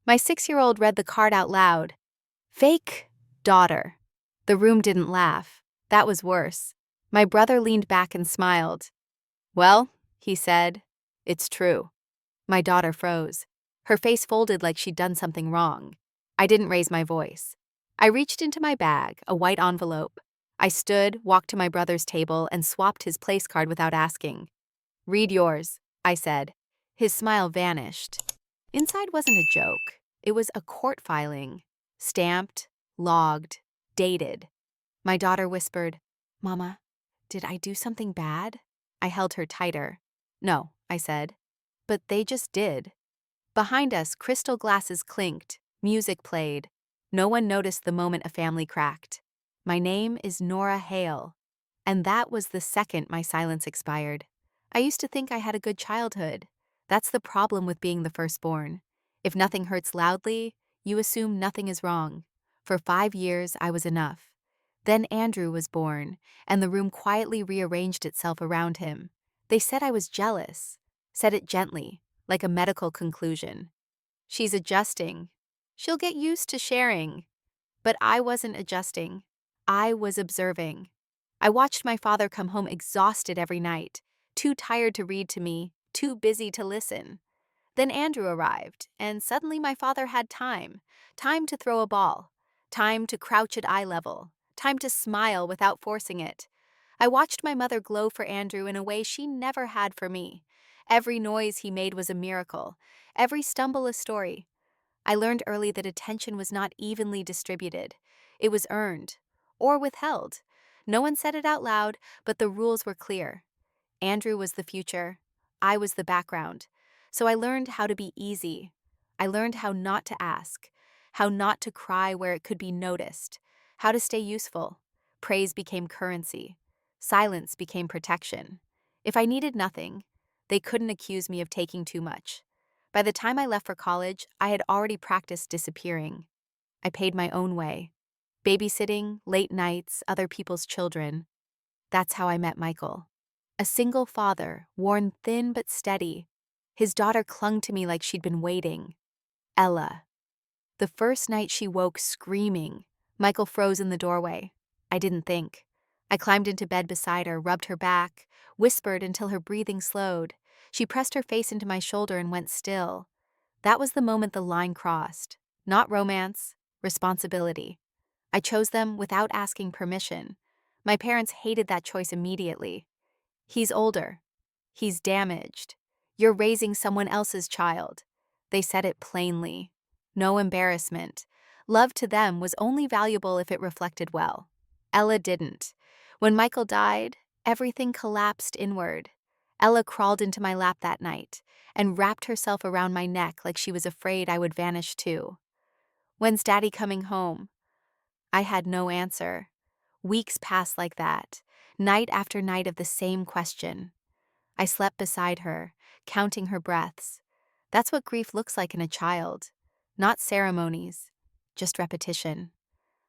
My 6-year-old read the card out loud. Fake daughter. The room didn't laugh. That was worse. My brother leaned back and smiled. Well, he said, it's true. My daughter froze. Her face folded like she'd done something wrong. I didn't raise my voice. I reached into my bag, a white envelope. I stood, walked to my brother's table, and swapped his place card without asking. Read yours, I said. His smile vanished. Inside wasn't a joke. It was a court filing. Stamped, logged, dated. My daughter whispered, Mama, did I do something bad? I held her tighter. No, I said. But they just did. Behind us, crystal glasses clinked, music played. No one noticed the moment a family cracked. My name is Nora Hale. And that was the second my silence expired. I used to think I had a good childhood. That's the problem with being the firstborn. If nothing hurts loudly, you assume nothing is wrong. For 5 years, I was enough. Then Andrew was born, and the room quietly rearranged itself around him. They said I was jealous. Said it gently, like a medical conclusion. She's adjusting. She'll get used to sharing. But I wasn't adjusting. I was observing. I watched my father come home exhausted every night, too tired to read to me, too busy to listen. Then Andrew arrived, and suddenly my father had time. Time to throw a ball. Time to crouch at eye level. Time to smile without forcing it. I watched my mother glow for Andrew in a way she never had for me. Every noise he made was a miracle. Every stumble a story. I learned early that attention was not evenly distributed. It was earned. Or withheld. No one said it out loud, but the rules were clear. Andrew was the future. I was the background. So I learned how to be easy. I learned how not to ask. How not to cry where it could be noticed. How to stay useful. Praise became currency. Silence became protection. If I needed nothing, they couldn't accuse me of taking too much. By the time I left for college, I had already practiced disappearing. I paid my own way. Babysitting, late nights, other people's children. That's how I met Michael. A single father, worn thin but steady. His daughter clung to me like she'd been waiting. Ella. The first night she woke screaming. Michael froze in the doorway. I didn't think. I climbed into bed beside her, rubbed her back, whispered until her breathing slowed. She pressed her face into my shoulder and went still. That was the moment the line crossed. Not romance, responsibility. I chose them without asking permission. My parents hated that choice immediately. He's older. He's damaged. You're raising someone else's child. They said it plainly. No embarrassment. Love to them was only valuable if it reflected well. Ella didn't. When Michael died, everything collapsed inward. Ella crawled into my lap that night and wrapped herself around my neck like she was afraid I would vanish too. When's Daddy coming home? I had no answer. Weeks passed like that, night after night of the same question. I slept beside her, counting her breaths. That's what grief looks like in a child. Not ceremonies, just repetition.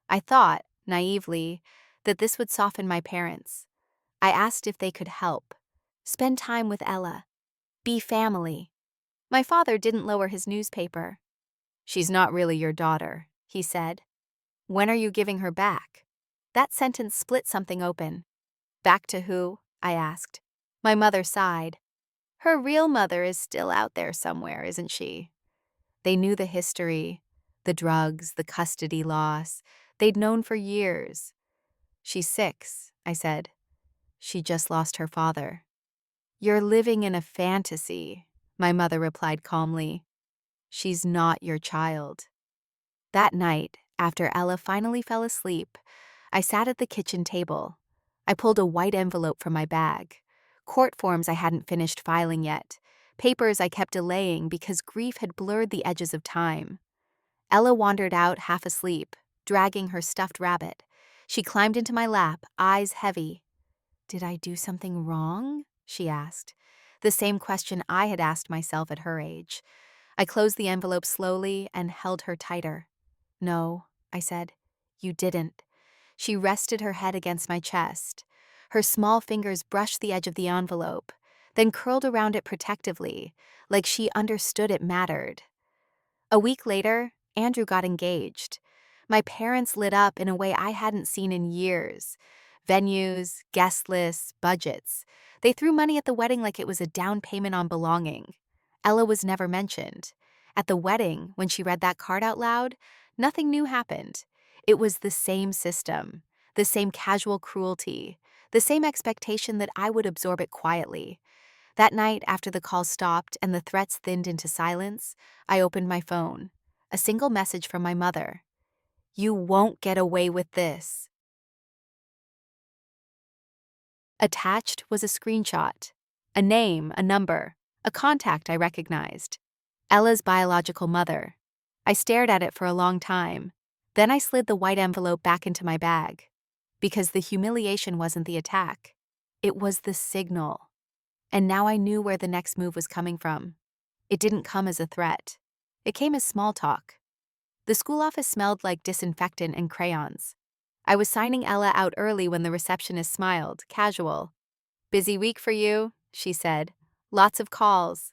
I thought, naively, that this would soften my parents. I asked if they could help. Spend time with Ella. Be family. My father didn't lower his newspaper. She's not really your daughter, he said. When are you giving her back? That sentence split something open. Back to who? I asked. My mother sighed. Her real mother is still out there somewhere, isn't she? They knew the history, the drugs, the custody loss. They'd known for years. She's 6, I said. She just lost her father. You're living in a fantasy, my mother replied calmly. She's not your child. That night, after Ella finally fell asleep, I sat at the kitchen table. I pulled a white envelope from my bag. Court forms I hadn't finished filing yet. Papers I kept delaying because grief had blurred the edges of time. Ella wandered out half asleep, dragging her stuffed rabbit. She climbed into my lap, eyes heavy. Did I do something wrong? She asked. The same question I had asked myself at her age. I closed the envelope slowly and held her tighter. No, I said. You didn't. She rested her head against my chest. Her small fingers brushed the edge of the envelope, then curled around it protectively, like she understood it mattered. A week later, Andrew got engaged. My parents lit up in a way I hadn't seen in years. Venues, guest lists, budgets. They threw money at the wedding like it was a down payment on belonging. Ella was never mentioned. At the wedding, when she read that card out loud, nothing new happened. It was the same system, the same casual cruelty, the same expectation that I would absorb it quietly. That night, after the call stopped and the threats thinned into silence, I opened my phone. A single message from my mother. "You won't get away with this." Attached was a screenshot. A name, a number, a contact I recognized. Ella's biological mother. I stared at it for a long time. Then I slid the white envelope back into my bag. Because the humiliation wasn't the attack. It was the signal. And now I knew where the next move was coming from. It didn't come as a threat. It came as small talk. The school office smelled like disinfectant and crayons. I was signing Ella out early when the receptionist smiled, casual. "Busy week for you," she said. "Lots of calls."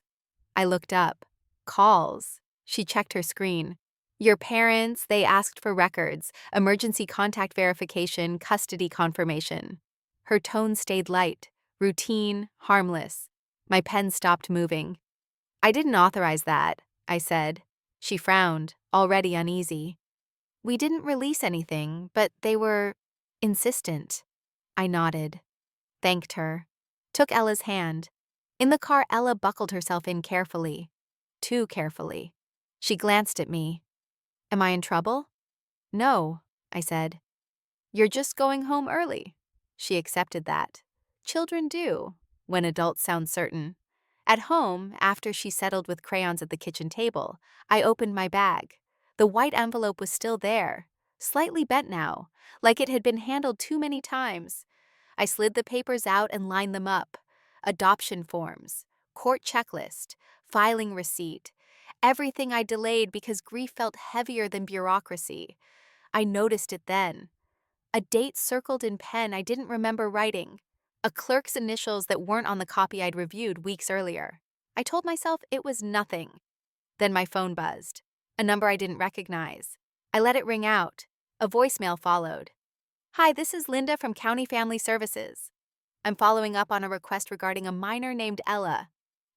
I looked up. Calls. She checked her screen. "Your parents, they asked for records, emergency contact verification, custody confirmation." Her tone stayed light, routine, harmless. My pen stopped moving. "I didn't authorize that," I said. She frowned, already uneasy. "We didn't release anything, but they were insistent." I nodded, thanked her, took Ella's hand. In the car, Ella buckled herself in carefully. Too carefully. She glanced at me. "Am I in trouble?" "No," I said. "You're just going home early." She accepted that. Children do, when adults sound certain. At home, after she settled with crayons at the kitchen table, I opened my bag. The white envelope was still there, slightly bent now, like it had been handled too many times. I slid the papers out and lined them up. Adoption forms, court checklist, filing receipt. Everything I delayed because grief felt heavier than bureaucracy. I noticed it then. A date circled in pen I didn't remember writing. A clerk's initials that weren't on the copy I'd reviewed weeks earlier. I told myself it was nothing. Then my phone buzzed. A number I didn't recognize. I let it ring out. A voicemail followed. "Hi, this is Linda from County Family Services. I'm following up on a request regarding a minor named Ella."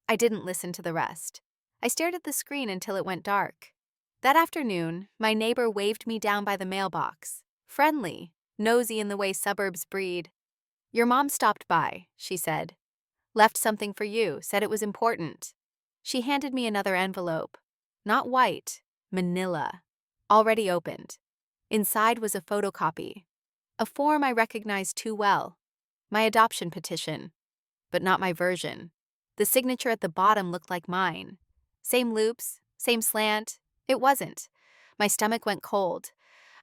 I didn't listen to the rest. I stared at the screen until it went dark. That afternoon, my neighbor waved me down by the mailbox. Friendly, nosy in the way suburbs breed. "Your mom stopped by," she said. "Left something for you, said it was important." She handed me another envelope. Not white, manila. Already opened. Inside was a photocopy. A form I recognized too well. My adoption petition. But not my version. The signature at the bottom looked like mine. Same loops, same slant. It wasn't. My stomach went cold.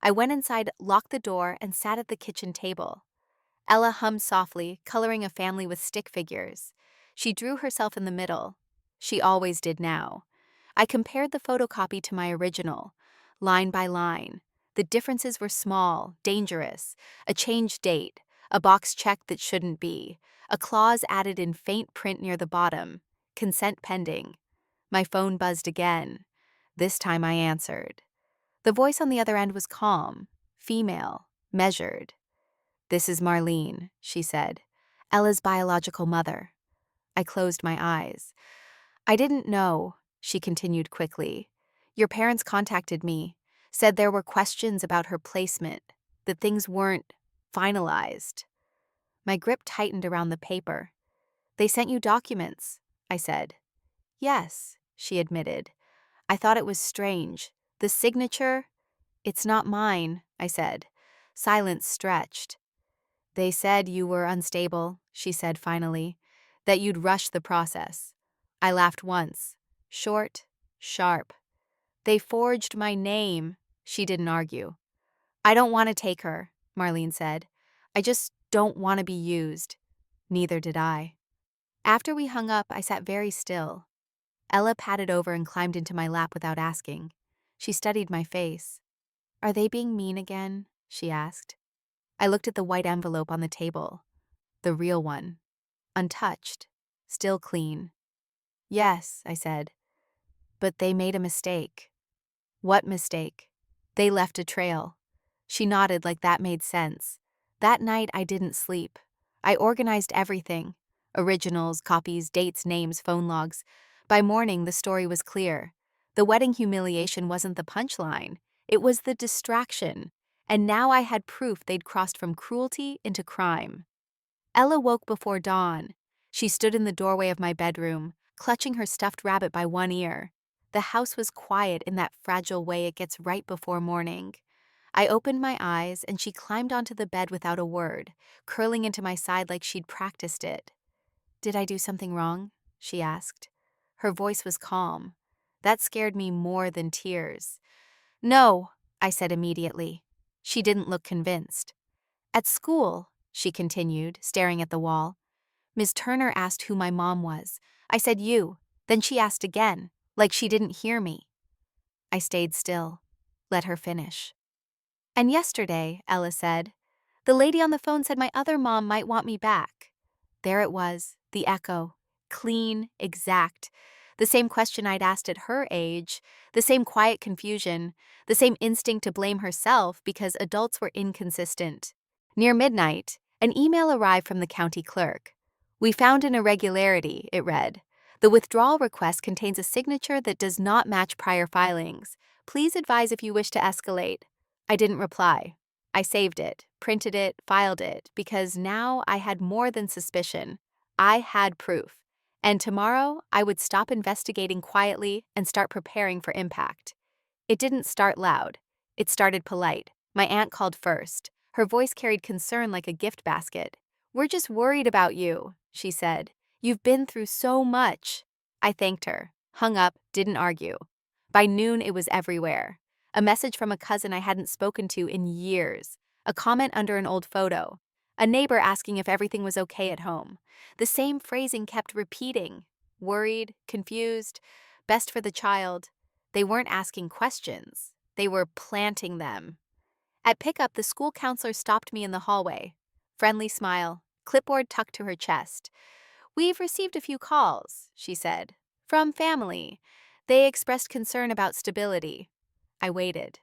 I went inside, locked the door, and sat at the kitchen table. Ella hummed softly, coloring a family with stick figures. She drew herself in the middle. She always did now. I compared the photocopy to my original, line by line. The differences were small, dangerous. A changed date, a box checked that shouldn't be, a clause added in faint print near the bottom, consent pending. My phone buzzed again. This time I answered. The voice on the other end was calm, female, measured. "This is Marlene," she said, "Ella's biological mother." I closed my eyes. "I didn't know," she continued quickly. "Your parents contacted me, said there were questions about her placement, that things weren't finalized." My grip tightened around the paper. "They sent you documents," I said. "Yes," she admitted. I thought it was strange. The signature? "It's not mine," I said. Silence stretched. "They said you were unstable," she said finally, "that you'd rush the process." I laughed once. Short, sharp. "They forged my name." She didn't argue. "I don't want to take her," Marlene said. "I just don't want to be used." Neither did I. After we hung up, I sat very still. Ella patted over and climbed into my lap without asking. She studied my face. "Are they being mean again?" she asked. I looked at the white envelope on the table. The real one. Untouched. Still clean. "Yes," I said. "But they made a mistake." What mistake? They left a trail. She nodded like that made sense. That night I didn't sleep. I organized everything. Originals, copies, dates, names, phone logs. By morning, the story was clear. The wedding humiliation wasn't the punchline. It was the distraction. And now I had proof they'd crossed from cruelty into crime. Ella woke before dawn. She stood in the doorway of my bedroom, clutching her stuffed rabbit by one ear. The house was quiet in that fragile way it gets right before morning. I opened my eyes and she climbed onto the bed without a word, curling into my side like she'd practiced it. "Did I do something wrong?" she asked. Her voice was calm. That scared me more than tears. "No," I said immediately. She didn't look convinced. "At school," she continued, staring at the wall, "Miss Turner asked who my mom was. I said you. Then she asked again, like she didn't hear me." I stayed still, let her finish. "And yesterday," Ella said, "the lady on the phone said my other mom might want me back." There it was, the echo, clean, exact. The same question I'd asked at her age, the same quiet confusion, the same instinct to blame herself because adults were inconsistent. Near midnight, an email arrived from the county clerk. "We found an irregularity," it read. "The withdrawal request contains a signature that does not match prior filings. Please advise if you wish to escalate." I didn't reply. I saved it, printed it, filed it, because now I had more than suspicion. I had proof. And tomorrow, I would stop investigating quietly and start preparing for impact. It didn't start loud. It started polite. My aunt called first. Her voice carried concern like a gift basket. "We're just worried about you," she said. "You've been through so much." I thanked her, hung up, didn't argue. By noon, it was everywhere. A message from a cousin I hadn't spoken to in years. A comment under an old photo. A neighbor asking if everything was okay at home. The same phrasing kept repeating. Worried, confused, best for the child. They weren't asking questions. They were planting them. At pickup, the school counselor stopped me in the hallway. Friendly smile, clipboard tucked to her chest. "We've received a few calls," she said, "from family. They expressed concern about stability." I waited.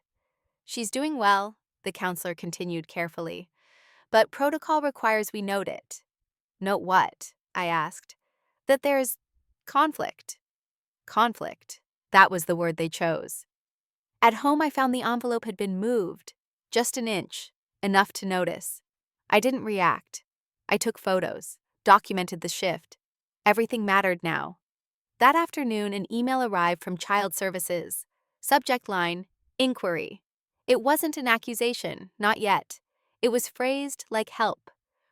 "She's doing well," the counselor continued carefully, "but protocol requires we note it." "Note what?" I asked. "That there's conflict." Conflict. That was the word they chose. At home, I found the envelope had been moved. Just an inch. Enough to notice. I didn't react. I took photos, documented the shift. Everything mattered now. That afternoon, an email arrived from Child Services. Subject line, inquiry. It wasn't an accusation, not yet. It was phrased like help.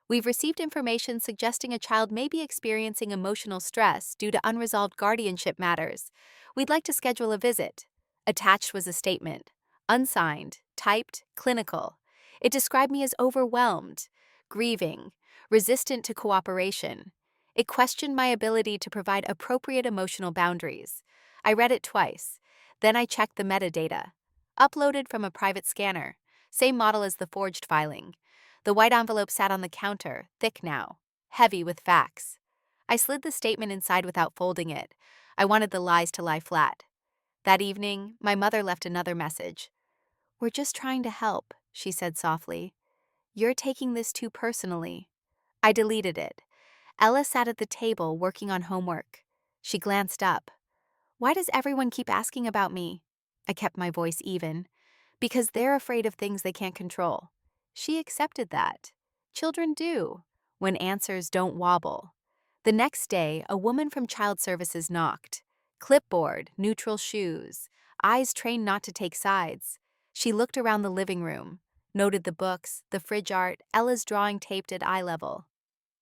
"We've received information suggesting a child may be experiencing emotional stress due to unresolved guardianship matters. We'd like to schedule a visit." Attached was a statement. Unsigned, typed, clinical. It described me as overwhelmed, grieving, resistant to cooperation. It questioned my ability to provide appropriate emotional boundaries. I read it twice. Then I checked the metadata. Uploaded from a private scanner. Same model as the forged filing. The white envelope sat on the counter, thick now, heavy with facts. I slid the statement inside without folding it. I wanted the lies to lie flat. That evening, my mother left another message. "We're just trying to help," she said softly. "You're taking this too personally." I deleted it. Ella sat at the table working on homework. She glanced up. "Why does everyone keep asking about me?" I kept my voice even. "Because they're afraid of things they can't control." She accepted that. Children do, when answers don't wobble. The next day, a woman from Child Services knocked. Clipboard, neutral shoes, eyes trained not to take sides. She looked around the living room, noted the books, the fridge art, Ella's drawing taped at eye level.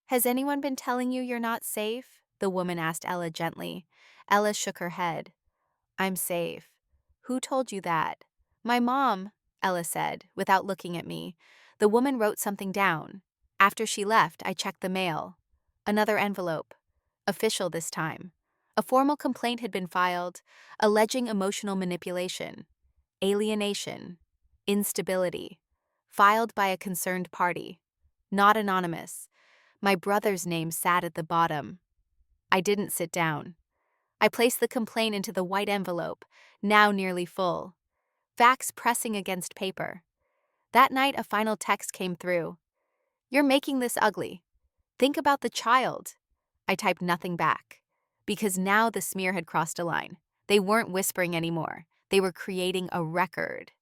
"Has anyone been telling you you're not safe?" the woman asked Ella gently. Ella shook her head. "I'm safe." "Who told you that?" "My mom," Ella said, without looking at me. The woman wrote something down. After she left, I checked the mail. Another envelope. Official this time. A formal complaint had been filed, alleging emotional manipulation, alienation, instability. Filed by a concerned party. Not anonymous. My brother's name sat at the bottom. I didn't sit down. I placed the complaint into the white envelope, now nearly full. facts pressing against paper. That night, a final text came through. "You're making this ugly. Think about the child." I typed nothing back. Because now the smear had crossed a line. They weren't whispering anymore. They were creating a record.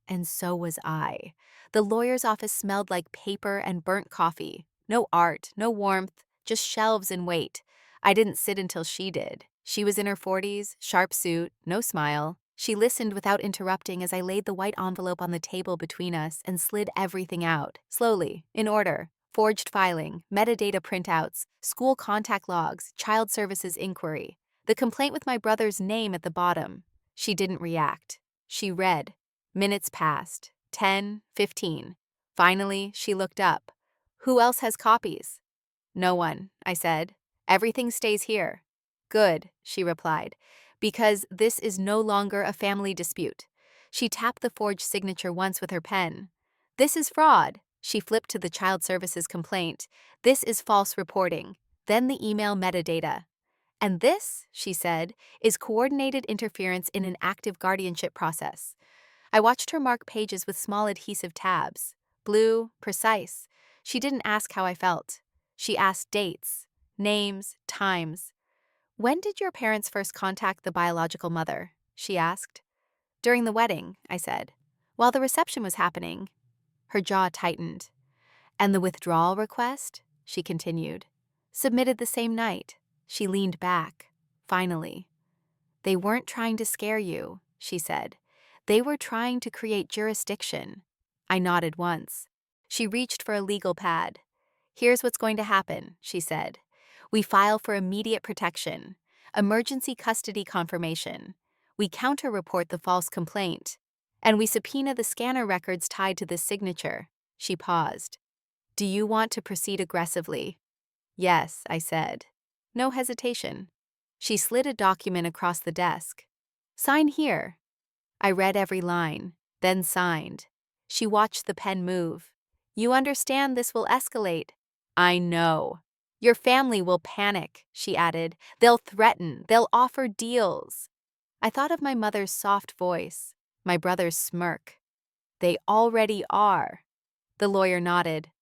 And so was I. The lawyer's office smelled like paper and burnt coffee. No art, no warmth, just shelves and weight. I didn't sit until she did. She was in her 40s, sharp suit, no smile. She listened without interrupting as I laid the white envelope on the table between us and slid everything out, slowly, in order. Forged filing, metadata printouts, school contact logs, child services inquiry. The complaint with my brother's name at the bottom. She didn't react. She read. Minutes passed. 10, 15. Finally, she looked up. "Who else has copies?" "No one," I said. "Everything stays here." "Good," she replied, "because this is no longer a family dispute." She tapped the forged signature once with her pen. "This is fraud." She flipped to the child services complaint. "This is false reporting." Then the email metadata. "And this," she said, "is coordinated interference in an active guardianship process." I watched her mark pages with small adhesive tabs. Blue, precise. She didn't ask how I felt. She asked dates, names, times. "When did your parents first contact the biological mother?" she asked. "During the wedding," I said. "While the reception was happening." Her jaw tightened. "And the withdrawal request?" she continued. "Submitted the same night." She leaned back. Finally. "They weren't trying to scare you," she said. "They were trying to create jurisdiction." I nodded once. She reached for a legal pad. "Here's what's going to happen," she said. "We file for immediate protection, emergency custody confirmation. We counter-report the false complaint, and we subpoena the scanner records tied to this signature." She paused. "Do you want to proceed aggressively?" "Yes," I said. No hesitation. She slid a document across the desk. "Sign here." I read every line, then signed. She watched the pen move. "You understand this will escalate." "I know." "Your family will panic," she added. "They'll threaten. They'll offer deals." I thought of my mother's soft voice, my brother's smirk. "They already are." The lawyer nodded.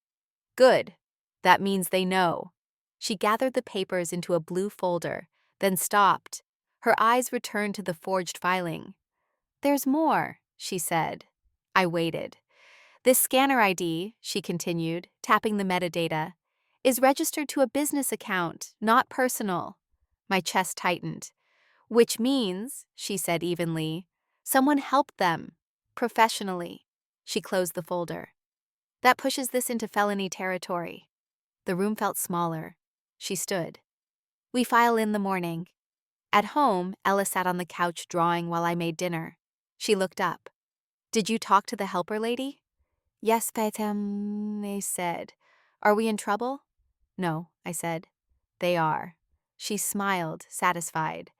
"Good. That means they know." She gathered the papers into a blue folder, then stopped. Her eyes returned to the forged filing. "There's more," she said. I waited. "This scanner ID," she continued, tapping the metadata, "is registered to a business account, not personal." My chest tightened. "Which means," she said evenly, "someone helped them, professionally." She closed the folder. "That pushes this into felony territory." The room felt smaller. She stood. "We file in the morning." At home, Ella sat on the couch drawing while I made dinner. She looked up. "Did you talk to the helper lady?" "Yes, they said." "Are we in trouble?" "No," I said. "They are." She smiled, satisfied.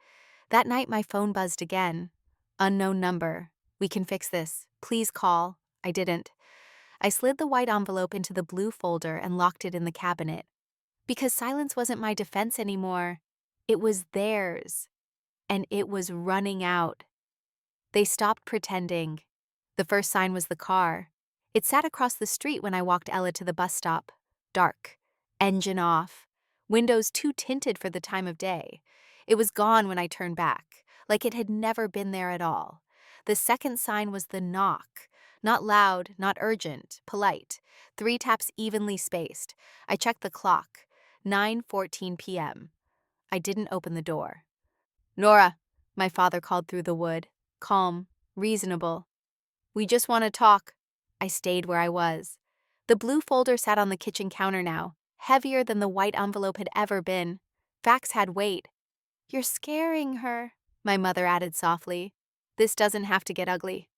That night my phone buzzed again. "Unknown number. We can fix this. Please call." I didn't. I slid the white envelope into the blue folder and locked it in the cabinet. Because silence wasn't my defense anymore. It was theirs. And it was running out. They stopped pretending. The first sign was the car. It sat across the street when I walked Ella to the bus stop. Dark. Engine off. Windows too tinted for the time of day. It was gone when I turned back, like it had never been there at all. The second sign was the knock. Not loud, not urgent, polite. 3 taps evenly spaced. I checked the clock. 9:14 p.m. I didn't open the door. "Nora," my father called through the wood. Calm, reasonable. "We just want to talk." I stayed where I was. The blue folder sat on the kitchen counter now, heavier than the white envelope had ever been. Facts had weight. "You're scaring her," my mother added softly. "This doesn't have to get ugly."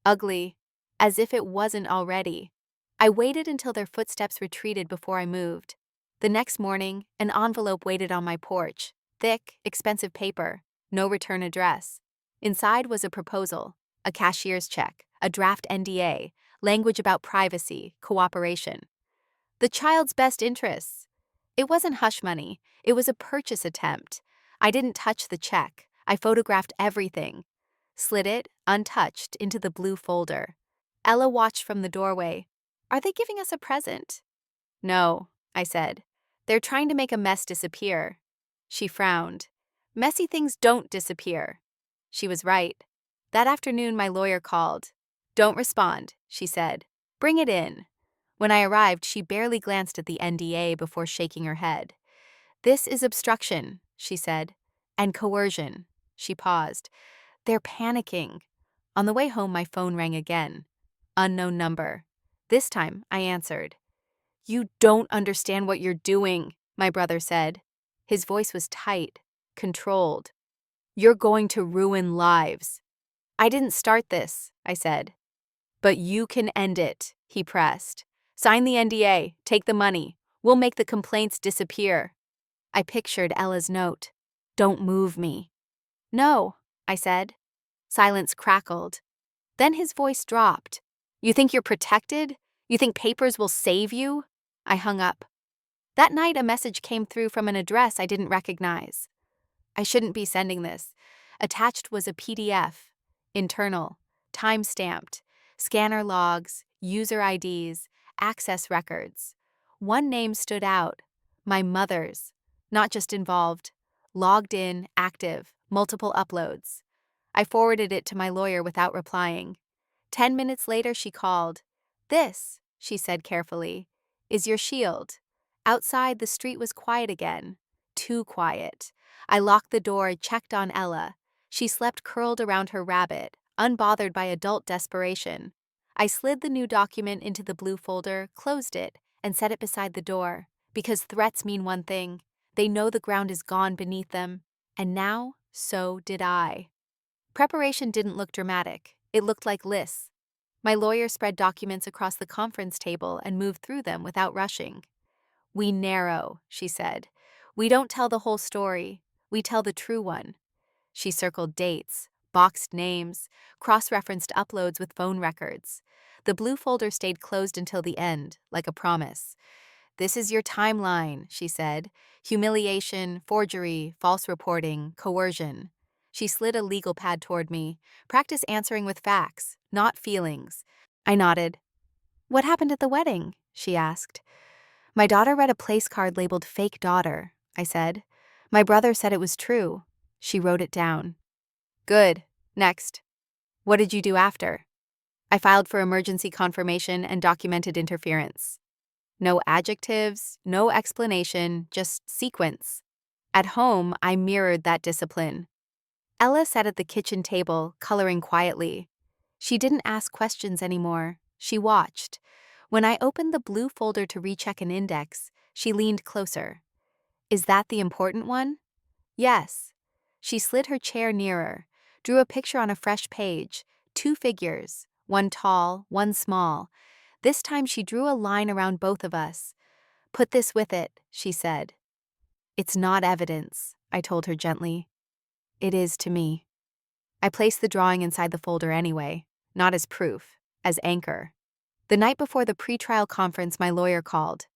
Ugly. As if it wasn't already. I waited until their footsteps retreated before I moved. The next morning, an envelope waited on my porch. Thick, expensive paper. No return address. Inside was a proposal, a cashier's check, a draft NDA, language about privacy, cooperation. The child's best interests. It wasn't hush money. It was a purchase attempt. I didn't touch the check. I photographed everything. slid it, untouched, into the blue folder. Ella watched from the doorway. Are they giving us a present? No, I said. They're trying to make a mess disappear. She frowned. Messy things don't disappear. She was right. That afternoon, my lawyer called. Don't respond, she said. Bring it in. When I arrived, she barely glanced at the NDA before shaking her head. This is obstruction, she said. And coercion. She paused. They're panicking. On the way home, my phone rang again. Unknown number. This time, I answered. You don't understand what you're doing, my brother said. His voice was tight, controlled. You're going to ruin lives. I didn't start this, I said. But you can end it, he pressed. Sign the NDA, take the money. We'll make the complaints disappear. I pictured Ella's note. Don't move me. No, I said. Silence crackled. Then his voice dropped. You think you're protected? You think papers will save you? I hung up. That night, a message came through from an address I didn't recognize. I shouldn't be sending this. Attached was a PDF. Internal. Time-stamped. Scanner logs, user IDs, access records. One name stood out. My mother's. Not just involved. Logged in, active, multiple uploads. I forwarded it to my lawyer without replying. 10 minutes later, she called. This, she said carefully, is your shield. Outside, the street was quiet again. Too quiet. I locked the door, checked on Ella. She slept curled around her rabbit, unbothered by adult desperation. I slid the new document into the blue folder, closed it, and set it beside the door. Because threats mean one thing. They know the ground is gone beneath them. And now, so did I. Preparation didn't look dramatic. It looked like lists. My lawyer spread documents across the conference table and moved through them without rushing. We narrow, she said. We don't tell the whole story. We tell the true one. She circled dates, boxed names, cross-referenced uploads with phone records. The blue folder stayed closed until the end, like a promise. This is your timeline, she said. Humiliation, forgery, false reporting, coercion. She slid a legal pad toward me. Practice answering with facts, not feelings. I nodded. What happened at the wedding? She asked. My daughter read a place card labeled fake daughter, I said. My brother said it was true. She wrote it down. Good. Next. What did you do after? I filed for emergency confirmation and documented interference. No adjectives, no explanation, just sequence. At home, I mirrored that discipline. Ella sat at the kitchen table, coloring quietly. She didn't ask questions anymore. She watched. When I opened the blue folder to recheck an index, she leaned closer. Is that the important one? Yes. She slid her chair nearer, drew a picture on a fresh page, 2 figures, one tall, one small. This time she drew a line around both of us. Put this with it, she said. It's not evidence, I told her gently. It is to me. I placed the drawing inside the folder anyway, not as proof, as anchor. The night before the pretrial conference, my lawyer called.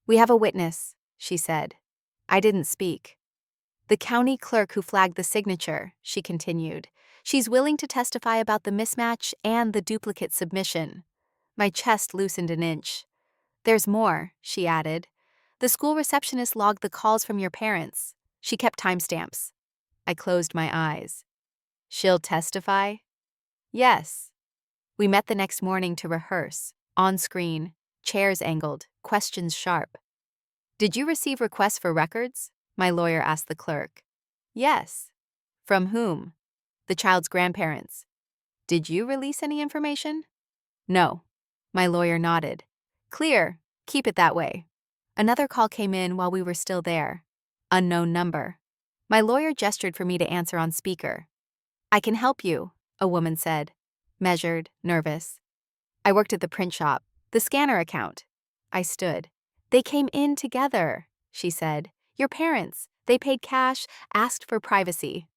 We have a witness, she said. I didn't speak. The county clerk who flagged the signature, she continued. She's willing to testify about the mismatch and the duplicate submission. My chest loosened an inch. There's more, she added. The school receptionist logged the calls from your parents. She kept timestamps. I closed my eyes. She'll testify? Yes. We met the next morning to rehearse, on screen, chairs angled, questions sharp. Did you receive requests for records? My lawyer asked the clerk. Yes. From whom? The child's grandparents. Did you release any information? No. My lawyer nodded. Clear. Keep it that way. Another call came in while we were still there. Unknown number. My lawyer gestured for me to answer on speaker. I can help you, a woman said, measured, nervous. I worked at the print shop, the scanner account. I stood. They came in together, she said. Your parents. They paid cash, asked for privacy.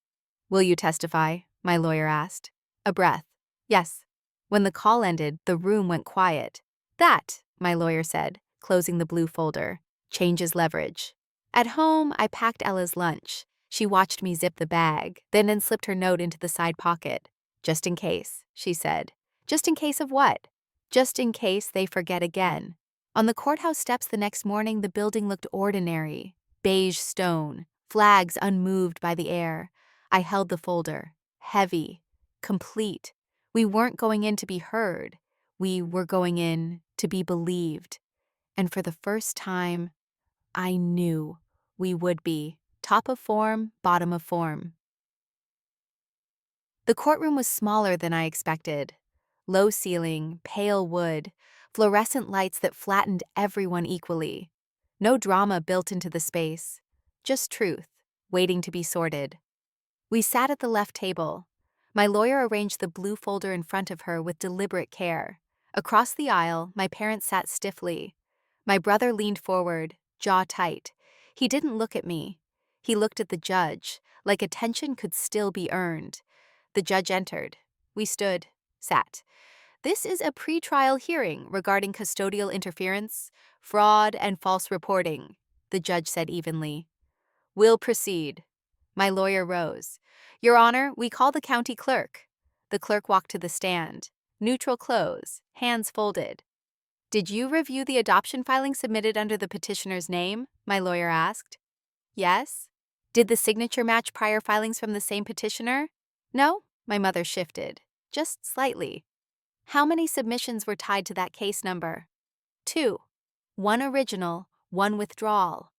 Will you testify? My lawyer asked. A breath. Yes. When the call ended, the room went quiet. That, my lawyer said, closing the blue folder, changes leverage. At home, I packed Ella's lunch. She watched me zip the bag, then unslipped her note into the side pocket. Just in case, she said. Just in case of what? Just in case they forget again. On the courthouse steps the next morning, the building looked ordinary. Beige stone, flags unmoved by the air. I held the folder. Heavy. Complete. We weren't going in to be heard. We were going in to be believed. And for the first time, I knew we would be. Top of form, bottom of form. The courtroom was smaller than I expected. Low ceiling, pale wood, fluorescent lights that flattened everyone equally. No drama built into the space. Just truth, waiting to be sorted. We sat at the left table. My lawyer arranged the blue folder in front of her with deliberate care. Across the aisle, my parents sat stiffly. My brother leaned forward, jaw tight. He didn't look at me. He looked at the judge, like attention could still be earned. The judge entered. We stood, sat. This is a pre-trial hearing regarding custodial interference, fraud, and false reporting, the judge said evenly. We'll proceed. My lawyer rose. Your Honor, we call the county clerk. The clerk walked to the stand. Neutral close, hands folded. Did you review the adoption filing submitted under the petitioner's name? My lawyer asked. Yes. Did the signature match prior filings from the same petitioner? No, my mother shifted, just slightly. How many submissions were tied to that case number? 2. 1 original, 1 withdrawal.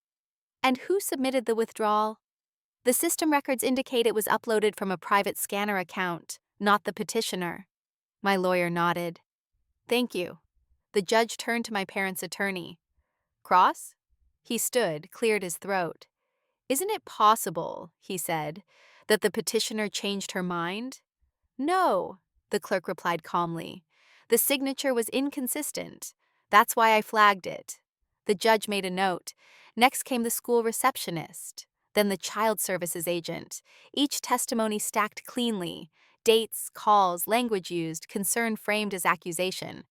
And who submitted the withdrawal? The system records indicate it was uploaded from a private scanner account, not the petitioner. My lawyer nodded. Thank you. The judge turned to my parents' attorney. Cross? He stood, cleared his throat. Isn't it possible, he said, that the petitioner changed her mind? No, the clerk replied calmly. The signature was inconsistent. That's why I flagged it. The judge made a note. Next came the school receptionist, then the child services agent. Each testimony stacked cleanly. Dates, calls, language used, concern framed as accusation.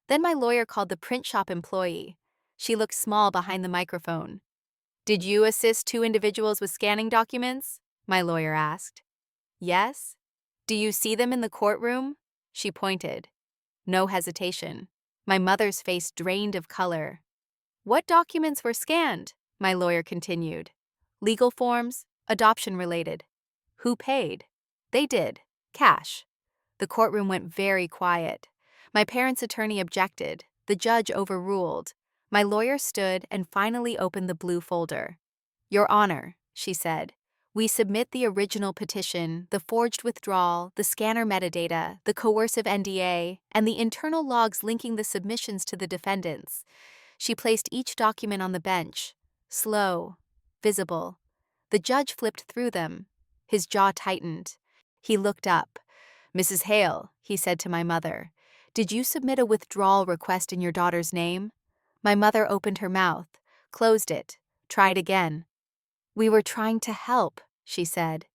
Then my lawyer called the print shop employee. She looked small behind the microphone. Did you assist 2 individuals with scanning documents? My lawyer asked. Yes. Do you see them in the courtroom? She pointed. No hesitation. My mother's face drained of color. What documents were scanned? My lawyer continued. Legal forms, adoption-related. Who paid? They did. Cash. The courtroom went very quiet. My parents' attorney objected. The judge overruled. My lawyer stood and finally opened the blue folder. Your Honor, she said, we submit the original petition, the forged withdrawal, the scanner metadata, the coercive NDA, and the internal logs linking the submissions to the defendants. She placed each document on the bench. Slow, visible. The judge flipped through them. His jaw tightened. He looked up. Mrs. Hale, he said to my mother, did you submit a withdrawal request in your daughter's name? My mother opened her mouth, closed it, tried again. We were trying to help, she said.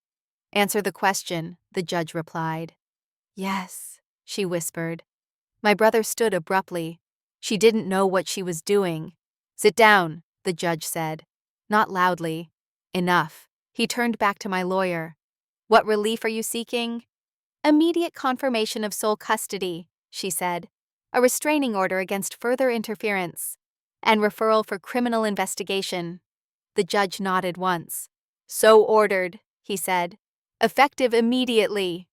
Answer the question, the judge replied. Yes, she whispered. My brother stood abruptly. She didn't know what she was doing. Sit down, the judge said. Not loudly. Enough. He turned back to my lawyer. What relief are you seeking? Immediate confirmation of sole custody, she said. A restraining order against further interference. And referral for criminal investigation. The judge nodded once. So ordered, he said. Effective immediately.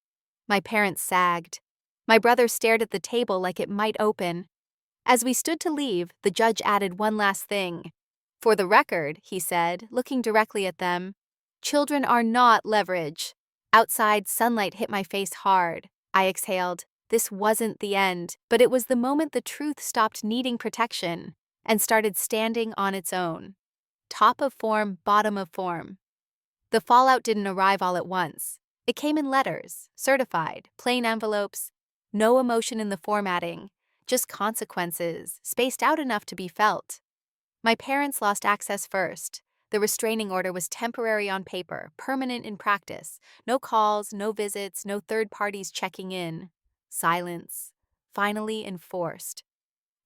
My parents sagged. My brother stared at the table like it might open. As we stood to leave, the judge added one last thing. For the record, he said, looking directly at them, children are not leverage. Outside, sunlight hit my face hard. I exhaled. This wasn't the end, but it was the moment the truth stopped needing protection and started standing on its own. Top of form, bottom of form. The fallout didn't arrive all at once. It came in letters, certified, plain envelopes, no emotion in the formatting, just consequences, spaced out enough to be felt. My parents lost access first. The restraining order was temporary on paper, permanent in practice. No calls, no visits, no third parties checking in. Silence. Finally enforced.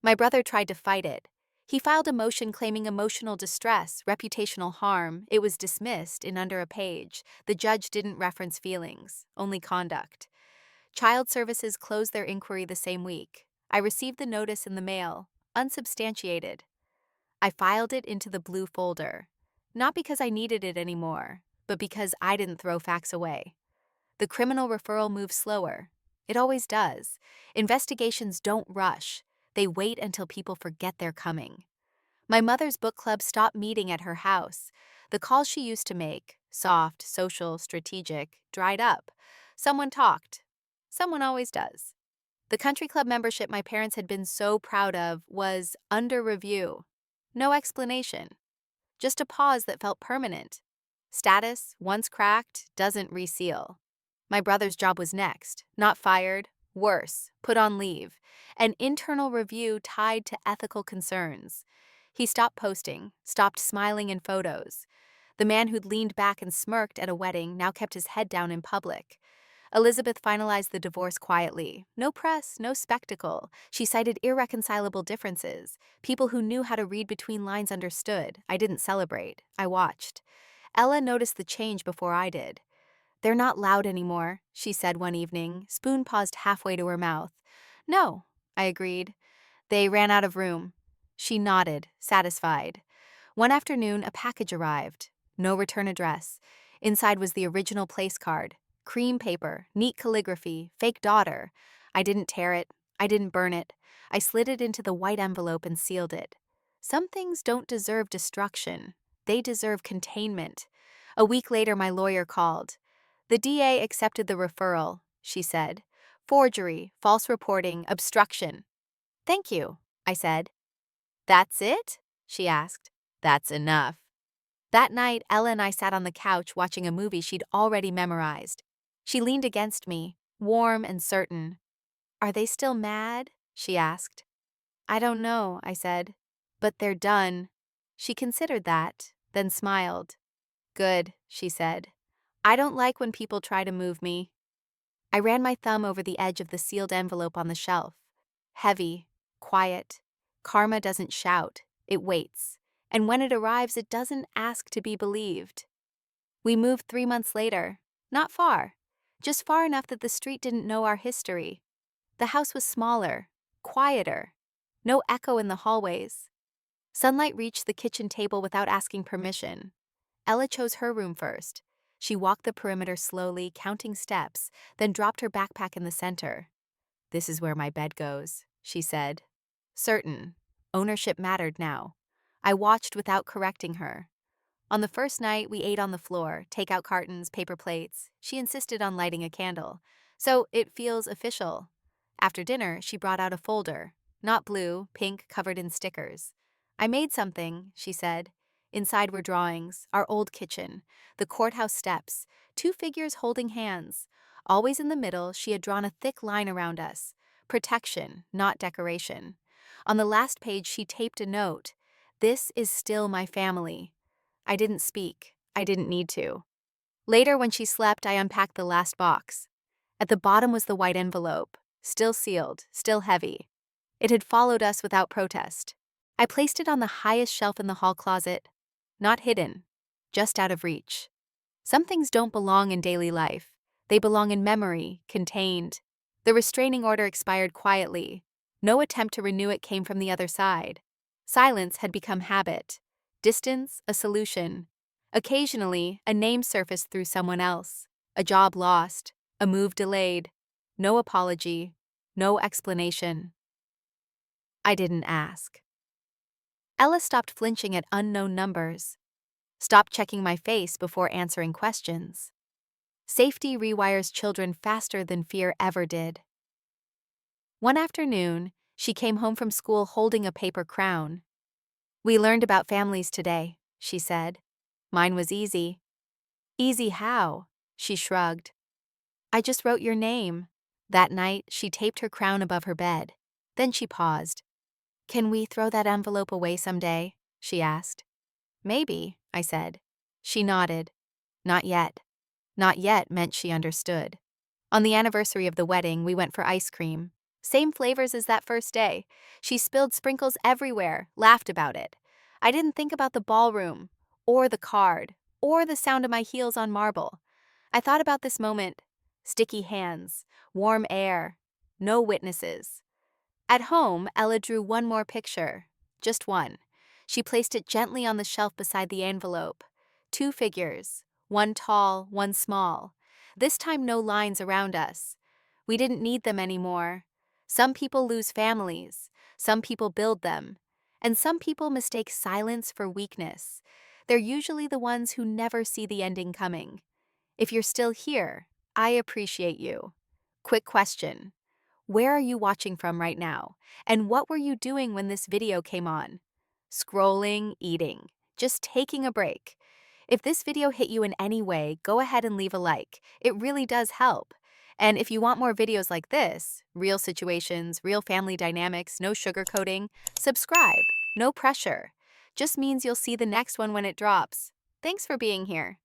My brother tried to fight it. He filed a motion claiming emotional distress, reputational harm. It was dismissed in under a page. The judge didn't reference feelings, only conduct. Child Services closed their inquiry the same week. I received the notice in the mail, unsubstantiated. I filed it into the blue folder, not because I needed it anymore, but because I didn't throw facts away. The criminal referral moves slower. It always does. Investigations don't rush. They wait until people forget they're coming. My mother's book club stopped meeting at her house. The calls she used to make, soft, social, strategic, dried up. Someone talked. Someone always does. The country club membership my parents had been so proud of was under review. No explanation. Just a pause that felt permanent. Status, once cracked, doesn't reseal. My brother's job was next. Not fired, worse, put on leave. An internal review tied to ethical concerns. He stopped posting, stopped smiling in photos. The man who'd leaned back and smirked at a wedding now kept his head down in public. Elizabeth finalized the divorce quietly. No press, no spectacle. She cited irreconcilable differences. People who knew how to read between lines understood. I didn't celebrate. I watched. Ella noticed the change before I did. "They're not loud anymore," she said one evening, spoon paused halfway to her mouth. "No," I agreed. "They ran out of room." She nodded, satisfied. One afternoon, a package arrived. No return address. Inside was the original place card. Cream paper, neat calligraphy, fake daughter. I didn't tear it. I didn't burn it. I slid it into the white envelope and sealed it. Some things don't deserve destruction. They deserve containment. A week later, my lawyer called. "The DA accepted the referral," she said. "Forgery, false reporting, obstruction." "Thank you," I said. "That's it?" she asked. "That's enough." That night, Ella and I sat on the couch watching a movie she'd already memorized. She leaned against me, warm and certain. "Are they still mad?" she asked. "I don't know," I said. "But they're done." She considered that, then smiled. "Good," she said. "I don't like when people try to move me." I ran my thumb over the edge of the sealed envelope on the shelf. Heavy, quiet. Karma doesn't shout, it waits. And when it arrives, it doesn't ask to be believed. We moved 3 months later. Not far. Just far enough that the street didn't know our history. The house was smaller, quieter. No echo in the hallways. Sunlight reached the kitchen table without asking permission. Ella chose her room first. She walked the perimeter slowly, counting steps, then dropped her backpack in the center. "This is where my bed goes," she said. Certain. Ownership mattered now. I watched without correcting her. On the first night, we ate on the floor, takeout cartons, paper plates. She insisted on lighting a candle. So it feels official. After dinner, she brought out a folder. Not blue, pink, covered in stickers. "I made something," she said. Inside were drawings, our old kitchen, the courthouse steps, 2 figures holding hands. Always in the middle, she had drawn a thick line around us. Protection, not decoration. On the last page, she taped a note. "This is still my family." I didn't speak. I didn't need to. Later, when she slept, I unpacked the last box. At the bottom was the white envelope, still sealed, still heavy. It had followed us without protest. I placed it on the highest shelf in the hall closet. Not hidden, just out of reach. Some things don't belong in daily life. They belong in memory, contained. The restraining order expired quietly. No attempt to renew it came from the other side. Silence had become habit. Distance, a solution. Occasionally, a name surfaced through someone else. A job lost. A move delayed. No apology. No explanation. I didn't ask. Ella stopped flinching at unknown numbers. Stopped checking my face before answering questions. Safety rewires children faster than fear ever did. One afternoon, she came home from school holding a paper crown. "We learned about families today," she said. "Mine was easy." "Easy how?" She shrugged. "I just wrote your name." That night, she taped her crown above her bed. Then she paused. "Can we throw that envelope away someday?" she asked. "Maybe," I said. She nodded. Not yet. Not yet meant she understood. On the anniversary of the wedding, we went for ice cream. Same flavors as that first day. She spilled sprinkles everywhere, laughed about it. I didn't think about the ballroom, or the card, or the sound of my heels on marble. I thought about this moment. Sticky hands, warm air, no witnesses. At home, Ella drew one more picture. Just one. She placed it gently on the shelf beside the envelope. Two figures, one tall, one small. This time no lines around us. We didn't need them anymore. Some people lose families, some people build them, and some people mistake silence for weakness. They're usually the ones who never see the ending coming. If you're still here, I appreciate you. Quick question. Where are you watching from right now? And what were you doing when this video came on? Scrolling, eating, just taking a break. If this video hit you in any way, go ahead and leave a like. It really does help. And if you want more videos like this, real situations, real family dynamics, no sugarcoating, subscribe. No pressure. Just means you'll see the next one when it drops. Thanks for being here.